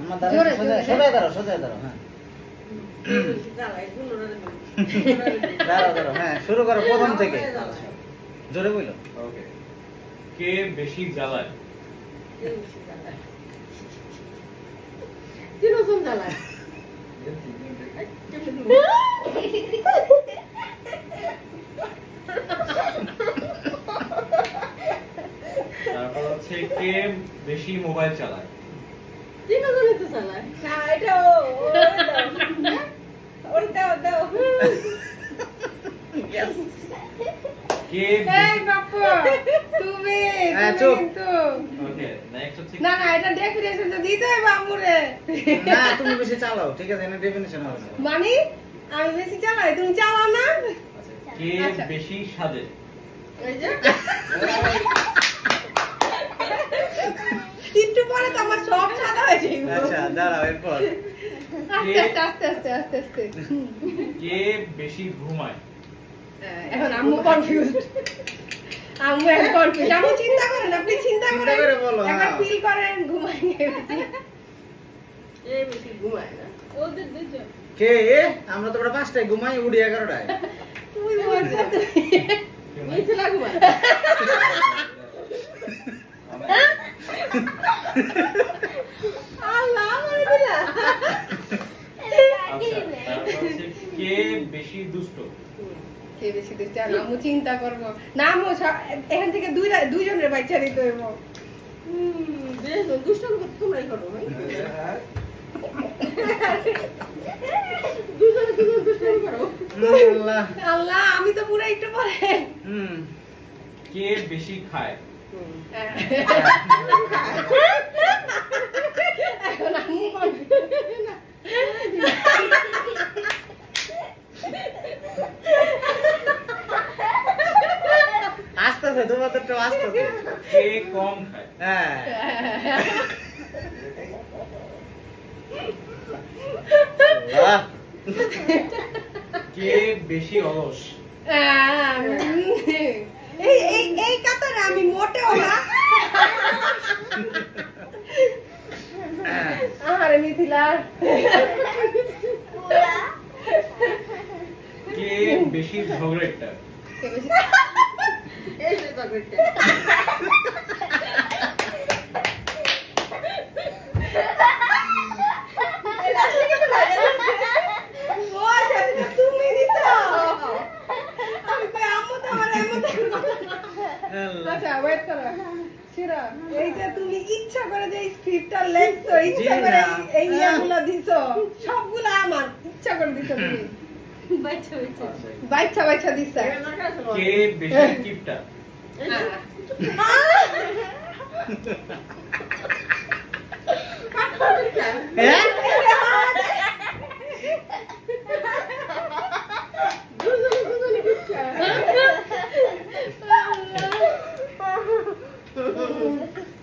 আমার দাঁড়া সোজা দাঁড়াও হ্যাঁ দাঁড়াও হ্যাঁ শুরু করো প্রথম থেকে জোরে বলো। ওকে, কে বেশি জ্বালায়? তিনজন জ্বালায়। তারপর হচ্ছে কে বেশি মোবাইল চালায়? তিনজনই তো জ্বালায়। না এটা ওর দাও কে এই বাপু তুমি চুপ। কিন্তু ওকে, নেক্সট হচ্ছে না এটা ডেফিনেশন তো দিতে হবে আমুরে। না তুমি বেশি চালাও ঠিক আছে এনে ডেফিনিশন হবে না। মানে আমি বেশি চালাই তুমি চালাও না। কে বেশি সাজে? এই যে একটু পরে তো আমার সব সাদা হয়ে যাবে। আচ্ছা দাঁড়াও এরপর আস্তে কে বেশি ঘুমায়? এখন আম্মু কনফিউজড। আম্মু এখন কনফিউজড। আম্মু চিন্তা করেন, আপনি চিন্তা চিন্তা করে বলো, একবার হ্যাঁ। ফিল করেন ঘুমাই গেছি। এই বেশি ঘুমায় না। ওদের দুজন। কে আমরা তো 5টায় ঘুমাই উঠি 11টায়। তুমি ঘুমাচ্ছ তুমি। মিথিলা ঘুমায়। আল্লাহ মিথিলা। আচ্ছা, তারপর হচ্ছে কে বেশি দুষ্ট? কে বেশি দুষ্ট? আম্মু চিন্তা করবো না। আম্মু এখান থেকে দুইজনের বাচ্চা দিতে হইব। দুষ্ট তোমরাই করো ভাই। আল্লাহ আমি তো পুরো একটু পরে। কে বেশি খায়? এখন আম্মু না আস্তে আস্তে তোমাদের তো আস্তে আস্তে কে কম খায়? হ্যাঁ বাহ কে বেশি অলস? এই কাতারে আমি মোটেও না। আরে মিথিলা। কে বেশি ঝগড়েটা? এই যে ঝগড়েটা। তুমি দিছ। আমি কই আম্মু তো আমার এমন আচ্ছা ওয়েট করো। শিরা এই যে তুমি ইচ্ছা করে যে স্ক্রিপ্টটা লেখছো, ইচ্ছা করে এই ইয়াগুলো দিছো, সবগুলো আমার ইচ্ছা করে দিছো তুমি। বাচ্চা দিছ। কে বেশি কিপটা?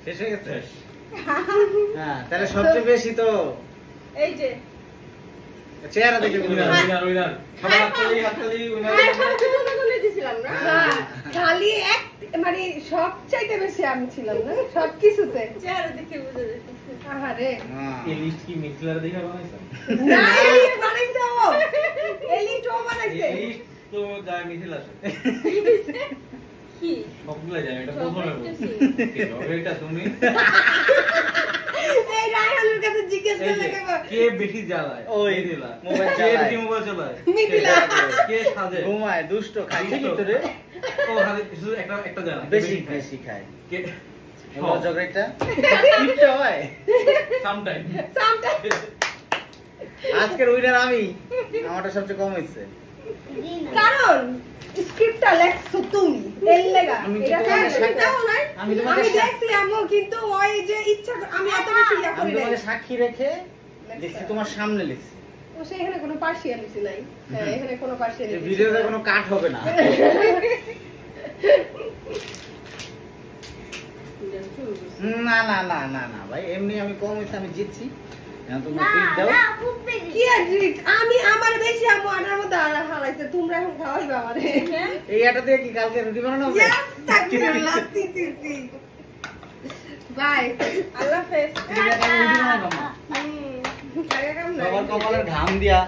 শেষ হয়ে গেছে। হ্যাঁ তাহলে সবচেয়ে বেশি তো এই যে চেহারা দেখে বুঝলাম। উইনার সবাই হাততালি উইনার। খালি এক মানে সব চাইতে বেশি আমি ছিলাম না সবকিছুতে। চেহারা দেখে বুঝা যাচ্ছে। আহারে এই লিস্ট কি মিথিলার দেখা বানাইছো? না এই লিস্ট বানাইছো ও। এই লিস্ট ও বানাইছে। এই লিস্ট তো যায় মিথিলা সাথে। কি সবগুলা জানি এটা প্রথমে বলছি। এটা তুমি এই রায়হানের কাছে জিজ্ঞেস করলে কে বেশি জ্বালায়? ওই মিথিলা। মোবাইল কে চালায়। বেশি মোবাইল চালায়? মিথিলা। কে সাজে? ঘুমায় দুষ্ট খায় ঠিকই তো রে। ও হাতে শুধু একটা জানা। বেশি খায়। কে ঝগড়াটা কিপটা হয় সামটাইম। আজকের উইনার আমি। আমারটা সবচেয়ে কম হয়েছে। কারণ স্ক্রিপ্টটা লেখছো তুমি এর লাগা। আমি এটা দাও নাই। আমি আমি তোমাকে দেখছি আম্মু কিন্তু ওই যে ইচ্ছা আমি এত বেশি ইয়া আমি করি তোমাকে নাই। সাক্ষী রেখে দেখছি তোমার সামনে লিখছি। ও সে এখানে কোনো পার্সিয়ালিটি নাই। হ্যাঁ এখানে কোনো এই পার্সিয়ালিটি। ভিডিওতে কোনো কাট হবে না। না না না না না ভাই এমনি আমি কম হয়েছে আমি জিতছি। এখন তোমরা ট্রিট দাও। কি ট্রিট? আমি আমার বেশি আম্মু আটার মধ্যে হারাইছে। তোমরা এখন খাওয়াইবা আমারে। এই আটা দিয়ে কি কালকে রুটি বানানো হবে? ইয়েস তাকবীরুল্লাহ সি বাই আল্লাহ হাফেজ। রুটি বানাবো না। না সবার কপালের ঘাম দিয়া